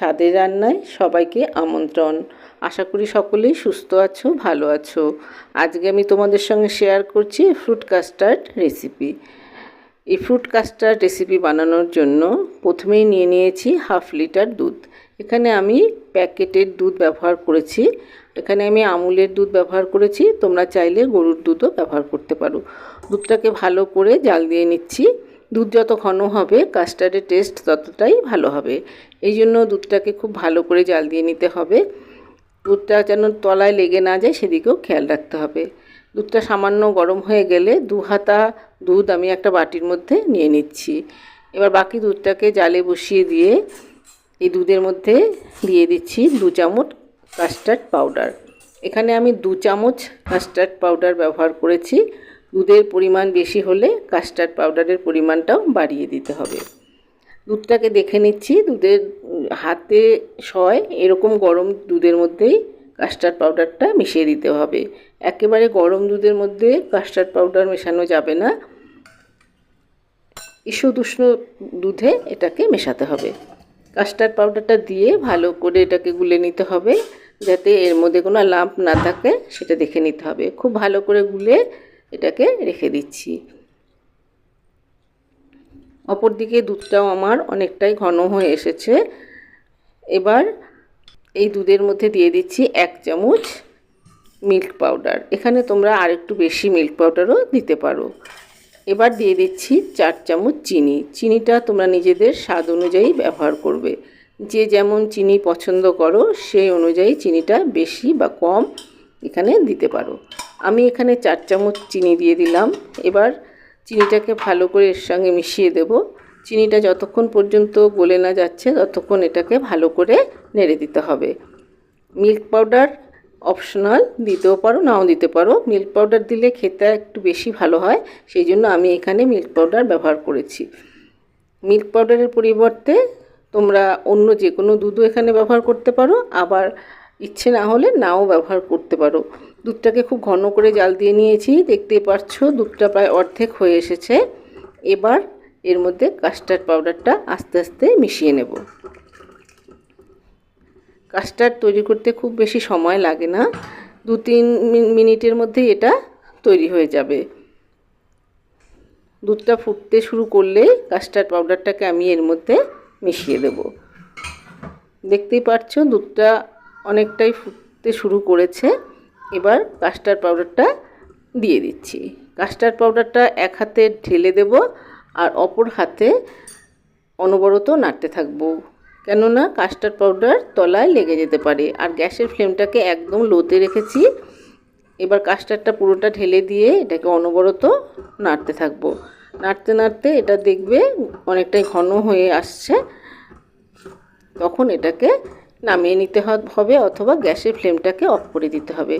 ছাদের রান্নায় সবাইকে আমন্ত্রণ। আশা করি সকলেই সুস্থ আছো, ভালো আছো। আজকে আমি তোমাদের সঙ্গে শেয়ার করছি ফ্রুট কাস্টার্ড রেসিপি। এই ফ্রুট কাস্টার্ড রেসিপি বানানোর জন্য প্রথমেই নিয়ে নিয়েছি 1/2 লিটার দুধ। এখানে আমি প্যাকেটের দুধ ব্যবহার করেছি। এখানে আমি আমুলের দুধ ব্যবহার করেছি, তোমরা চাইলে গরুর দুধও ব্যবহার করতে পারো। দুধটাকে ভালো করে জাল দিয়ে নিচ্ছি। দুধ যত ঘন হবে কাস্টার্ডের টেস্ট ততটাই ভালো হবে। এই জন্য দুধটাকে খুব ভালো করে জাল দিয়ে নিতে হবে। দুধটা যেন তলায় লেগে না যায় সেদিকেও খেয়াল রাখতে হবে। দুধটা সামান্য গরম হয়ে গেলে 2 হাতা দুধ আমি একটা বাটির মধ্যে নিয়ে নিচ্ছি। এবার বাকি দুধটাকে জালে বসিয়ে দিয়ে এই দুধের মধ্যে দিয়ে দিচ্ছি 2 চামচ কাস্টার্ড পাউডার। এখানে আমি 2 চামচ কাস্টার্ড পাউডার ব্যবহার করেছি। দুধের পরিমাণ বেশি হলে কাস্টার্ড পাউডারের পরিমাণটাও বাড়িয়ে দিতে হবে। দুধটাকে দেখে নিচ্ছি, দুধের হাতে সয় এরকম গরম দুধের মধ্যেই কাস্টার্ড পাউডারটা মিশিয়ে দিতে হবে। একেবারে গরম দুধের মধ্যে কাস্টার্ড পাউডার মেশানো যাবে না, ঈষৎ উষ্ণ দুধে এটাকে মেশাতে হবে। কাস্টার্ড পাউডারটা দিয়ে ভালো করে এটাকে গুলে নিতে হবে, যাতে এর মধ্যে কোনো লাম্প না থাকে সেটা দেখে নিতে হবে। খুব ভালো করে গুলে এটাকে রেখে দিচ্ছি। অপরদিকে দুধটাও আমার অনেকটাই ঘন হয়ে এসেছে। এবার এই দুধের মধ্যে দিয়ে দিচ্ছি 1 চামচ মিল্ক পাউডার। এখানে তোমরা আরেকটু বেশি মিল্ক পাউডারও দিতে পারো। এবার দিয়ে দিচ্ছি 4 চামচ চিনি। চিনিটা তোমরা নিজেদের স্বাদ অনুযায়ী ব্যবহার করবে। যে যেমন চিনি পছন্দ করো সেই অনুযায়ী চিনিটা বেশি বা কম এখানে দিতে পারো। আমি এখানে 4 চামচ চিনি দিয়ে দিলাম। এবার চিনিটাকে ভালো করে এর সঙ্গে মিশিয়ে দেব। চিনিটা যতক্ষণ পর্যন্ত গলে না যাচ্ছে ততক্ষণ এটাকে ভালো করে নেড়ে দিতে হবে। মিল্ক পাউডার অপশনাল, দিতেও পারো নাও দিতে পারো। মিল্ক পাউডার দিলে খেতে একটু বেশি ভালো হয়, সেই জন্য আমি এখানে মিল্ক পাউডার ব্যবহার করেছি। মিল্ক পাউডারের পরিবর্তে তোমরা অন্য যে কোনো দুধও এখানে ব্যবহার করতে পারো, আবার ইচ্ছে না হলে নাও ব্যবহার করতে পারো। দুধটাকে খুব ঘন করে জাল দিয়ে নিয়েছি, দেখতেই পাচ্ছ দুধটা প্রায় অর্ধেক হয়ে এসেছে। এবার এর মধ্যে কাস্টার্ড পাউডারটা আস্তে আস্তে মিশিয়ে নেব। কাস্টার্ড তৈরি করতে খুব বেশি সময় লাগে না, 2-3 মিনিটের মধ্যেই এটা তৈরি হয়ে যাবে। দুধটা ফুটতে শুরু করলেই কাস্টার্ড পাউডারটাকে আমি এর মধ্যে মিশিয়ে দেব। দেখতেই পাচ্ছ দুধটা অনেকটাই ফুটতে শুরু করেছে। এবার কাস্টার্ড পাউডারটা দিয়ে দিচ্ছি। কাস্টার্ড পাউডারটা এক হাতে ঢেলে দেব আর অপর হাতে অনবরত নাড়তে থাকবো, কেননা কাস্টার্ড পাউডার তলায় লেগে যেতে পারে। আর গ্যাসের ফ্লেমটাকে একদম লোতে রেখেছি। এবার কাস্টার্ডটা পুরোটা ঢেলে দিয়ে এটাকে অনবরত নাড়তে থাকবো। নাড়তে নাড়তে এটা দেখবে অনেকটাই ঘন হয়ে আসছে, তখন এটাকে নামিয়ে নিতে হবে অথবা গ্যাসের ফ্লেমটাকে অফ করে দিতে হবে।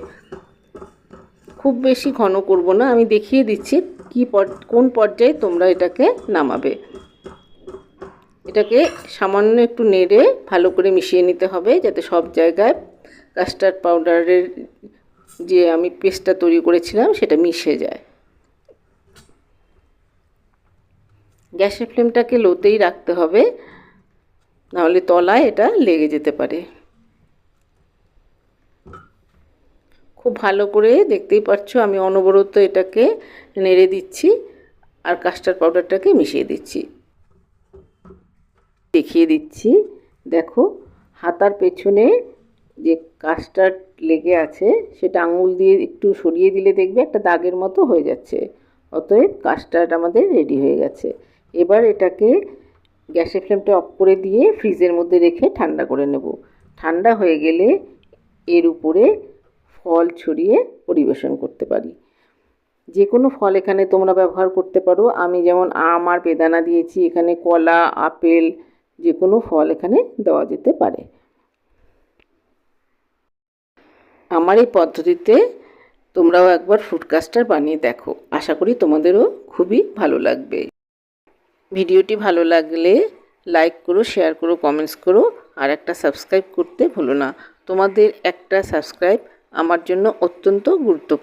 খুব বেশি ঘন করব না, আমি দেখিয়ে দিচ্ছি কোন পর্যায়ে তোমরা এটাকে নামাবে। এটাকে সামান্য একটু নেড়ে ভালো করে মিশিয়ে নিতে হবে, যাতে সব জায়গায় কাস্টার্ড পাউডারের যে আমি পেস্টটা তৈরি করেছিলাম সেটা মিশে যায়। গ্যাসের ফ্লেমটাকে লোতেই রাখতে হবে, নাহলে তলায় এটা লেগে যেতে পারে। খুব ভালো করে দেখতেই পাচ্ছ আমি অনবরত এটাকে নেড়ে দিচ্ছি আর কাস্টার্ড পাউডারটাকে মিশিয়ে দিচ্ছি। দেখিয়ে দিচ্ছি, দেখো হাতার পেছনে যে কাস্টার্ড লেগে আছে সেটা আঙুল দিয়ে একটু সরিয়ে দিলে দেখবে একটা দাগের মতো হয়ে যাচ্ছে। অতএব কাস্টার্ড আমাদের রেডি হয়ে গেছে। এবার এটাকে গ্যাসের ফ্লেমটা অফ করে দিয়ে ফ্রিজের মধ্যে রেখে ঠান্ডা করে নেব। ঠান্ডা হয়ে গেলে এর উপরে ফল ছড়িয়ে পরিবেশন করতে পারি। যে কোনো ফল এখানে তোমরা ব্যবহার করতে পারো। আমি যেমন আম আর বেদানা দিয়েছি, এখানে কলা, আপেল, যে কোনো ফল এখানে দেওয়া যেতে পারে। আমার এই পদ্ধতিতে তোমরাও একবার ফ্রুট কাস্টার্ড বানিয়ে দেখো, আশা করি তোমাদেরও খুবই ভালো লাগবে। ভিডিওটি ভালো লাগলে লাইক করো, শেয়ার করো, কমেন্টস করো আর একটা সাবস্ক্রাইব করতে ভুলো না। তোমাদের একটা সাবস্ক্রাইব আমার জন্য অত্যন্ত গুরুত্বপূর্ণ।